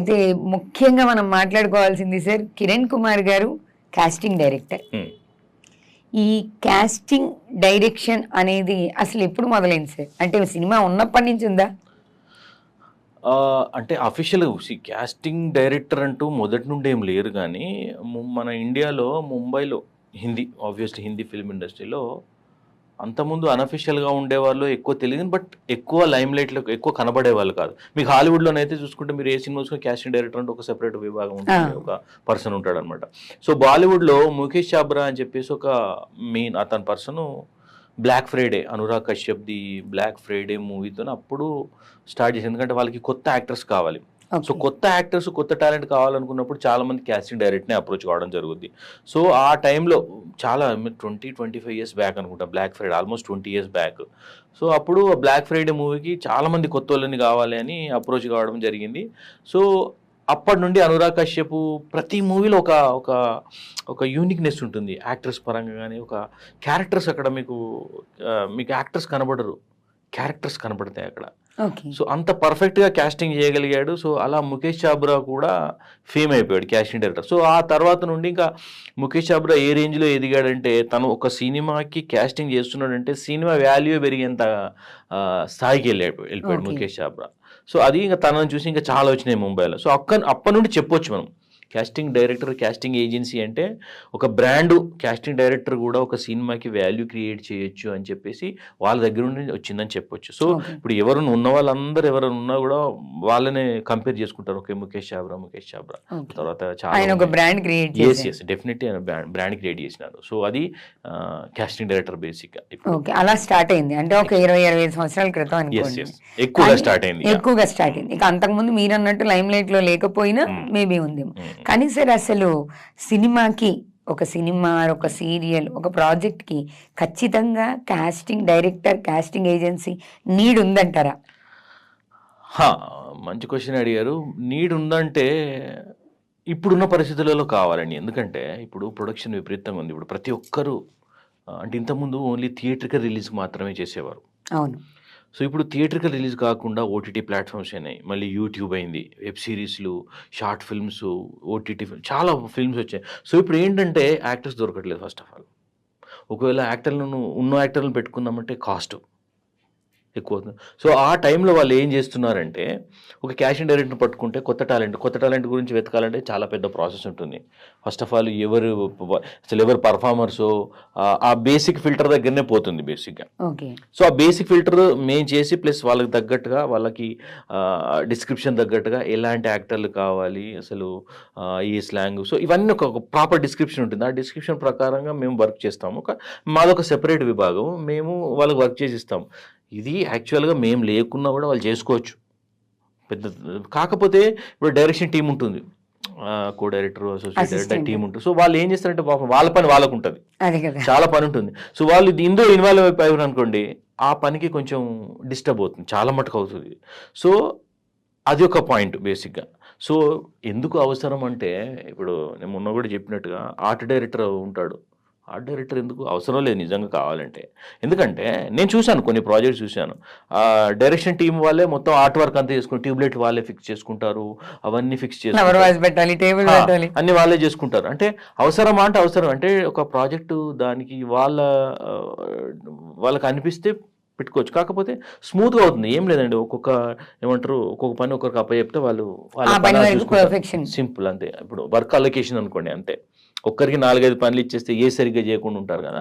అయితే ముఖ్యంగా మనం మాట్లాడుకోవాల్సింది సార్, కిరణ్ కుమార్ గారు కాస్టింగ్ డైరెక్టర్. ఈ కాస్టింగ్ డైరెక్షన్ అనేది అసలు ఎప్పుడు మొదలైంది సార్? అంటే సినిమా ఉన్నప్పటి నుంచి ఉందా? అంటే అఫీషియల్ కాస్టింగ్ డైరెక్టర్ అంటూ మొదటి నుండి ఏం లేరు కానీ మన ఇండియాలో ముంబైలో ఆబ్వియస్లీ హిందీ ఫిల్మ్ ఇండస్ట్రీలో అంతకుముందు అన్అఫీషియల్గా ఉండేవాళ్ళు ఎక్కువ తెలియదు, బట్ ఎక్కువ లైమ్ లైట్లో ఎక్కువ కనబడే వాళ్ళు కాదు. మీకు హాలీవుడ్లోనైతే చూసుకుంటే మీరు ఏ సినిమాస్లో కాస్టింగ్ డైరెక్టర్ అంటే ఒక సెపరేట్ విభాగం ఉంటుంది, ఒక పర్సన్ ఉంటాడు అనమాట. సో బాలీవుడ్లో ముఖేష్ చాబ్రా అని చెప్పేసి ఒక మెయిన్ అతని పర్సన్ బ్లాక్ ఫ్రైడే, అనురాగ్ కశ్యప్ది బ్లాక్ ఫ్రైడే మూవీతో అప్పుడు స్టార్ట్ చేసింది. ఎందుకంటే వాళ్ళకి కొత్త యాక్టర్స్ కావాలి. సో కొత్త యాక్టర్స్ కొత్త టాలెంట్ కావాలనుకున్నప్పుడు చాలా మంది కాస్టింగ్ డైరెక్ట్నే అప్రోచ్ కావడం జరుగుద్ది. సో ఆ టైంలో చాలా 20-25 ఇయర్స్ బ్యాక్ అనుకుంటా, Black Friday almost 20 years back. So అప్పుడు బ్లాక్ ఫ్రైడే మూవీకి చాలా మంది కొత్త వాళ్ళని కావాలి అని అప్రోచ్ కావడం జరిగింది. సో అప్పటి నుండి అనురాగ్ కశ్యప్ ప్రతి మూవీలో ఒక ఒక ఒక యూనిక్నెస్ ఉంటుంది యాక్టర్స్ పరంగా. కానీ ఒక క్యారెక్టర్స్ అక్కడ మీకు యాక్టర్స్ కనబడరు, క్యారెక్టర్స్ కనబడతాయి అక్కడ. సో అంత పర్ఫెక్ట్గా కాస్టింగ్ చేయగలిగాడు. సో అలా ముఖేష్ చాబ్రా కూడా ఫేమ్ అయిపోయాడు కాస్టింగ్ డైరెక్టర్. సో ఆ తర్వాత నుండి ఇంకా ముఖేష్ చాబ్రా ఏ రేంజ్లో ఎదిగాడంటే, తను ఒక సినిమాకి కాస్టింగ్ చేస్తున్నాడంటే సినిమా వాల్యూ పెరిగేంత స్థాయికి వెళ్ళిపోయాడు ముఖేష్ చాబ్రా. సో అది ఇంకా తనని చూసి ఇంకా చాలా వచ్చినాయి ముంబైలో. సో అప్పటి నుండి చెప్పొచ్చు మనం కాస్టింగ్ డైరెక్టర్, కాస్టింగ్ ఏజెన్సీ అంటే ఒక బ్రాండ్. కాస్టింగ్ డైరెక్టర్ కూడా ఒక సినిమాకి వాల్యూ క్రియేట్ చేయొచ్చు అని చెప్పేసి వాళ్ళ దగ్గర నుండి వచ్చిందని చెప్పొచ్చు. సో ఇప్పుడు ఎవరైనా ఉన్న వాళ్ళందరూ ఎవరైనా ఉన్నా కూడా వాళ్ళనే కంపేర్ చేసుకుంటారు. ఓకే ముఖేష్ చాబ్రా తర్వాత చాలా brand create definitely brand create చేసినారు. సో అది కాస్టింగ్ డైరెక్టర్ బేసిక్ గా అలా స్టార్ట్ అయింది. అంటే ఒక 20-25 సంవత్సరాల క్రితం ఎక్కువగా స్టార్ట్ అయింది. ఇక అంతకుముందు మీరు అన్నట్టు లైమ్ లైట్ లో లేకపోయినా మేబీ ఉంది. కానీ సార్ అసలు సినిమాకి, ఒక సినిమా, ఒక సీరియల్, ఒక ప్రాజెక్ట్కి ఖచ్చితంగా casting director, casting agency need ఉందంటారా? మంచి క్వశ్చన్ అడిగారు. నీడ్ ఉందంటే ఇప్పుడున్న పరిస్థితులలో కావాలండి. ఎందుకంటే ఇప్పుడు ప్రొడక్షన్ విపరీతంగా ఉంది. ఇప్పుడు ప్రతి ఒక్కరు అంటే ఇంతకుముందు ఓన్లీ థియేటర్కి రిలీజ్ మాత్రమే చేసేవారు. అవును. సో ఇప్పుడు థియేటర్కి రిలీజ్ కాకుండా ఓటీటీ ప్లాట్ఫామ్స్ అయినాయి, మళ్ళీ యూట్యూబ్ అయింది, వెబ్ సిరీస్లు, షార్ట్ ఫిల్మ్స్, ఓటీటీ చాలా ఫిల్మ్స్ వచ్చాయి. సో ఇప్పుడు ఏంటంటే యాక్టర్స్ దొరకట్లేదు. ఫస్ట్ ఆఫ్ ఆల్ ఒకవేళ ఉన్న యాక్టర్లను పెట్టుకుందామంటే కాస్ట్ ఎక్కువ అవుతుంది. సో ఆ టైంలో వాళ్ళు ఏం చేస్తున్నారంటే ఒక కాస్టింగ్ డైరెక్టర్ని పట్టుకుంటే కొత్త టాలెంట్ గురించి వెతకాలంటే చాలా పెద్ద ప్రాసెస్ ఉంటుంది. ఫస్ట్ ఆఫ్ ఆల్ ఎవరు పర్ఫార్మర్సో ఆ బేసిక్ ఫిల్టర్ దగ్గరనే పోతుంది బేసిక్గా. సో ఆ బేసిక్ ఫిల్టర్ మేము చేసి ప్లస్ వాళ్ళకి తగ్గట్టుగా, వాళ్ళకి డిస్క్రిప్షన్ తగ్గట్టుగా ఎలాంటి యాక్టర్లు కావాలి, అసలు ఈ స్లాంగ్, సో ఇవన్నీ ఒక ప్రాపర్ డిస్క్రిప్షన్ ఉంటుంది. ఆ డిస్క్రిప్షన్ ప్రకారంగా మేము వర్క్ చేస్తాము. మాదొక సెపరేట్ విభాగం, మేము వాళ్ళకి వర్క్ చేసి ఇస్తాము. ఇది యాక్చువల్గా మేము లేకున్నా కూడా వాళ్ళు చేసుకోవచ్చు పెద్ద. కాకపోతే ఇప్పుడు డైరెక్షన్ టీం ఉంటుంది, co director, associate director team ఉంటుంది. సో వాళ్ళు ఏం చేస్తారంటే వాళ్ళ పని వాళ్ళకు ఉంటుంది, చాలా పని ఉంటుంది. సో వాళ్ళు ఇందులో ఇన్వాల్వ్ అయిపోయారు అనుకోండి, ఆ పనికి కొంచెం డిస్టర్బ్ అవుతుంది, చాలా మటుకు అవుతుంది. సో అది ఒక పాయింట్ బేసిక్గా. సో ఎందుకు అవసరం అంటే ఇప్పుడు నేను మొన్న కూడా చెప్పినట్టుగా ఆర్ట్ డైరెక్టర్ ఉంటాడు. ఆర్ట్ డైరెక్టర్ ఎందుకు అవసరం లేదు నిజంగా కావాలంటే. ఎందుకంటే నేను చూశాను, కొన్ని ప్రాజెక్ట్స్ చూశాను, డైరెక్షన్ టీం వాళ్ళే మొత్తం ఆర్ట్ వర్క్ అంతా చేసుకుని, ట్యూబ్లైట్ వాళ్ళే ఫిక్స్ చేసుకుంటారు, అవన్నీ ఫిక్స్ చేసుకుంటారు, అన్ని వాళ్ళే చేసుకుంటారు. అంటే అవసరమా అంటే అవసరం. అంటే ఒక ప్రాజెక్టు దానికి వాళ్ళకి అనిపిస్తే పెట్టుకోవచ్చు. కాకపోతే స్మూత్గా అవుతుంది, ఏం లేదండి. ఒక్కొక్క పని ఒక్కొక్కరికి అప్పచెప్తే వాళ్ళు సింపుల్ అంతే. ఇప్పుడు వర్క్ అలొకేషన్ అనుకోండి, అంతే. ఒక్కరికి 4-5 పనులు ఇచ్చేస్తే ఏ సరిగ్గా చేయకుండా ఉంటారు కదా,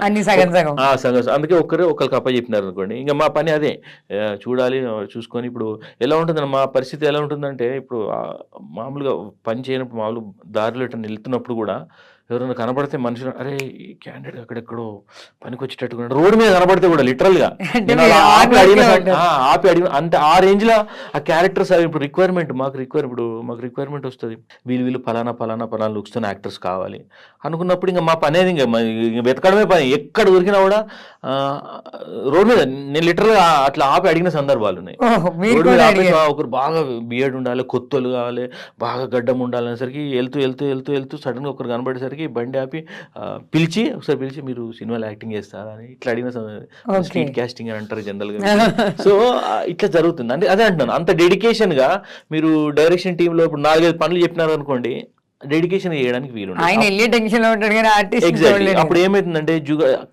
సగం. అందుకే ఒకరికి అప్పచెప్పినారు అనుకోండి, ఇంకా మా పని అదే చూసుకొని. ఇప్పుడు ఎలా ఉంటుందని మా పరిస్థితి ఎలా ఉంటుందంటే, ఇప్పుడు మామూలుగా పని చేయనప్పుడు, మామూలు దారిలో ఇట్లా వెళ్తున్నప్పుడు కూడా ఎవరైనా కనబడితే మనుషులు, అరే ఈ క్యాండిడేట్ అక్కడెక్కడో పనికి వచ్చేటట్టుగా రోడ్డు మీద కనబడితే కూడా లిటరల్గా ఆపి అడిగిన అంతే. ఆ రేంజ్లో ఆ క్యారెక్టర్స్ ఇప్పుడు మాకు రిక్వైర్మెంట్ వస్తుంది, వీళ్ళు ఫలానా లుక్స్తో యాక్టర్స్ కావాలి అనుకున్నప్పుడు ఇంకా మా పని అనేది ఇంకా వెతకడమే పని. ఎక్కడ దొరికినా కూడా రోడ్డు మీద నేను లిటరల్గా అట్లా ఆపి అడిగిన సందర్భాలు ఉన్నాయి. రోడ్డు మీద ఆపి ఒకరు బాగా బియర్డ్ ఉండాలి, కొత్తలు కావాలి, బాగా గడ్డం ఉండాలనేసరికి వెళ్తూ సడన్గా ఒకరు కనబడేసరికి వచ్చేసరికి బండి ఆపి పిలిచి ఒకసారి పిలిచి మీరు సినిమాలో యాక్టింగ్ చేస్తారా అని ఇట్లా అడిగిన స్ట్రీట్ క్యాస్టింగ్ అని అంటారు జనరల్గా. సో ఇట్లా జరుగుతుంది అంటే అదే అంటున్నాను, అంత డెడికేషన్గా మీరు డైరెక్షన్ టీంలో ఇప్పుడు 4-5 పనులు చెప్పినారు అనుకోండి, డెడికేషన్ చేయడానికి వీలు ఎగ్జాక్ట్లీ. అప్పుడు ఏమైతుందంటే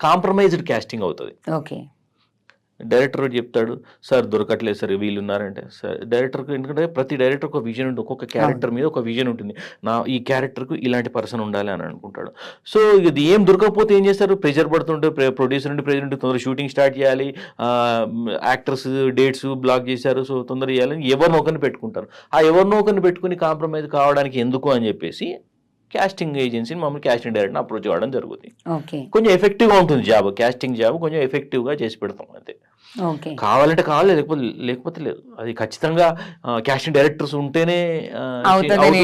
కాంప్రమైజ్డ్ క్యాస్టింగ్ అవుతుంది. ఓకే, డైరెక్టర్ చెప్తాడు సార్ దొరకట్లేదు సార్ వీళ్ళు ఉన్నారంటే, సార్ డైరెక్టర్కి ఎందుకంటే ప్రతి డైరెక్టర్ ఒక విజన్ ఉంటుంది, ఒక్కొక్క క్యారెక్టర్ మీద ఒక విజన్ ఉంటుంది, ఈ క్యారెక్టర్కు ఇలాంటి పర్సన్ ఉండాలి అని అనుకుంటాడు. సో ఇది ఏం దొరకకపోతే ఏం చేస్తారు, ప్రెజర్ పడుతుంటే ప్రొడ్యూసర్ నుండి ప్రెజర్ నుండి తొందరగా షూటింగ్ స్టార్ట్ చేయాలి, యాక్టర్స్ డేట్స్ బ్లాక్ చేశారు సో తొందరగా చేయాలని ఎవరినో ఒకరిని పెట్టుకుంటారు. ఆ ఎవరినో ఒకరిని పెట్టుకుని కాంప్రమైజ్ కావడానికి ఎందుకు అని చెప్పేసి క్యాస్టింగ్ ఏజెన్సీని మమ్మల్ని కాస్టింగ్ డైరెక్టర్ని అప్రోచ్ అవ్వడం జరుగుతుంది. కొంచెం ఎఫెక్టివ్గా ఉంటుంది జాబ్, క్యాస్టింగ్ జాబ్ కొంచెం ఎఫెక్టివ్గా చేసి పెడతాం అంతే. కావాలంటే కావాలి, లేకపోతే లేదు. అది ఖచ్చితంగా క్యాస్టింగ్ డైరెక్టర్స్ ఉంటేనే అవుతుందని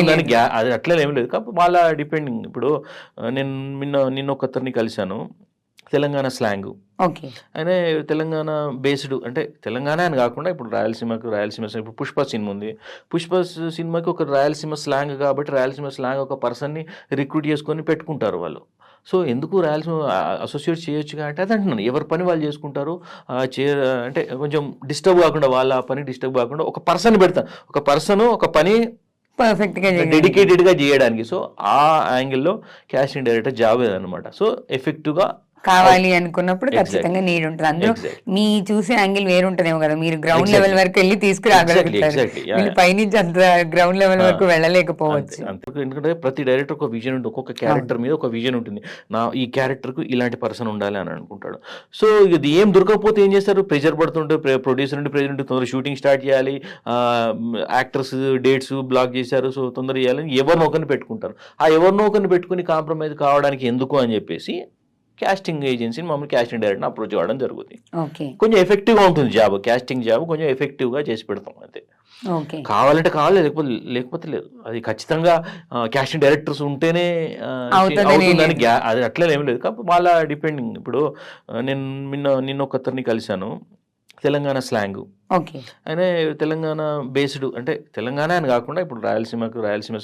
అది అట్లా ఏం లేదు, కాబట్టి వాళ్ళ డిపెండింగ్. ఇప్పుడు నేను నిన్న ఒకరిని కలిశాను, తెలంగాణ స్లాంగ్, ఆయన తెలంగాణ బేస్డ్, అంటే తెలంగాణ అని కాకుండా ఇప్పుడు రాయలసీమ ఇప్పుడు పుష్ప సినిమా ఉంది, పుష్ప సినిమాకి ఒక రాయలసీమ స్లాంగ్ కాబట్టి రాయలసీమ స్లాంగ్ ఒక పర్సన్ని రిక్రూట్ చేసుకొని పెట్టుకుంటారు వాళ్ళు. సో ఎందుకు రాయలసీమ అసోసియేట్ చేయొచ్చుగా అంటే అది అంటున్నాను, ఎవరి పని వాళ్ళు చేసుకుంటారు. అంటే కొంచెం డిస్టర్బ్ కాకుండా, వాళ్ళ పని డిస్టర్బ్ కాకుండా ఒక పర్సన్ పెడతారు, ఒక పర్సన్ ఒక పని పర్ఫెక్ట్గా డెడికేటెడ్గా చేయడానికి. సో ఆ యాంగిల్లో క్యాస్టింగ్ డైరెక్టర్ జాబ్ అనమాట. సో ఎఫెక్టివ్గా కావాలి అనుకున్నప్పుడు ఖచ్చితంగా నీడ్ ఉంటుంది. అందులో మీ చూసే యాంగిల్ వేరుంటదేమో కదా, మీరు గ్రౌండ్ లెవెల్ వరకు వెళ్ళి తీసుకురాగలుగుతారు, మీరు పైనుంచి అంత గ్రౌండ్ లెవెల్ వరకు వెళ్ళలేకపోవచ్చు. ఎందుకంటే ప్రతి డైరెక్టర్ ఒక విజన్ ఉంటుంది, ఒక్కొక్క క్యారెక్టర్ మీద ఒక విజన్ ఉంటుంది, ఈ క్యారెక్టర్కు ఇలాంటి పర్సన్ ఉండాలి అని అనుకుంటాడు. సో ఇది ఏం దొరకకపోతే ఏం చేస్తారు, ప్రెజర్ పడుతుంటే ప్రొడ్యూసర్ నుండి ప్రెజర్ నుండి తొందరగా షూటింగ్ స్టార్ట్ చేయాలి, యాక్టర్స్ డేట్స్ బ్లాక్ చేశారు సో తొందరగా చేయాలని ఎవరినో ఒకరిని పెట్టుకుంటారు. ఆ ఎవరినో ఒకరిని పెట్టుకుని కాంప్రమైజ్ కావడానికి ఎందుకు అని చెప్పేసి కాస్టింగ్ ఏజెన్సీని మమ్మల్ని కాస్టింగ్ డైరెక్టర్ని అప్రోచ్ అవ్వడం జరుగుతుంది. కొంచెం ఎఫెక్టివ్గా ఉంటుంది జాబ్, క్యాస్టింగ్ జాబ్ కొంచెం ఎఫెక్టివ్గా చేసి పెడతాం అంతే. కావాలంటే కావాలి, లేకపోతే లేదు. అది ఖచ్చితంగా కాస్టింగ్ డైరెక్టర్స్ ఉంటేనే అవుతుందని అది అట్లా ఏం లేదు, కాబట్టి వాళ్ళ డిపెండింగ్. ఇప్పుడు నేను నిన్న ఒకరిని కలిశాను, తెలంగాణ స్లాంగ్, ఆయన తెలంగాణ బేస్డ్, అంటే తెలంగాణ అని కాకుండా ఇప్పుడు రాయలసీమ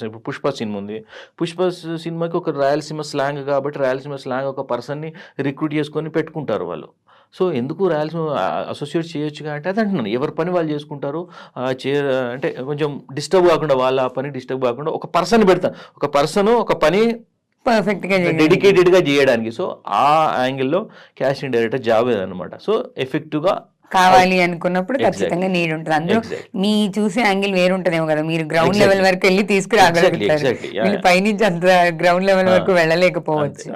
ఇప్పుడు పుష్ప సినిమా ఉంది, పుష్ప సినిమాకి ఒక రాయలసీమ స్లాంగ్ కాబట్టి రాయలసీమ స్లాంగ్ ఒక పర్సన్ని రిక్రూట్ చేసుకొని పెట్టుకుంటారు వాళ్ళు. సో ఎందుకు రాయలసీమ అసోసియేట్ చేయొచ్చుగా అంటే అది అంటున్నాను, ఎవరి పని వాళ్ళు చేసుకుంటారు. అంటే కొంచెం డిస్టర్బ్ కాకుండా, వాళ్ళ పని డిస్టర్బ్ కాకుండా ఒక పర్సన్ పెడతారు, ఒక పర్సన్ ఒక పని పర్ఫెక్ట్గా డెడికేటెడ్గా చేయడానికి. సో ఆ యాంగిల్లో కాస్టింగ్ డైరెక్టర్ జాబ్ అనమాట. సో ఎఫెక్టివ్గా కావాలి అనుకున్నప్పుడు ఖచ్చితంగా నీడ్ ఉంటుంది. అందులో మీ చూసే యాంగిల్ వేరుంటదేమో కదా, మీరు గ్రౌండ్ లెవెల్ వరకు వెళ్ళి తీసుకురాగలుగుతారు, మీరు పైనుంచి అంత గ్రౌండ్ లెవెల్ వరకు వెళ్ళలేకపోవచ్చు.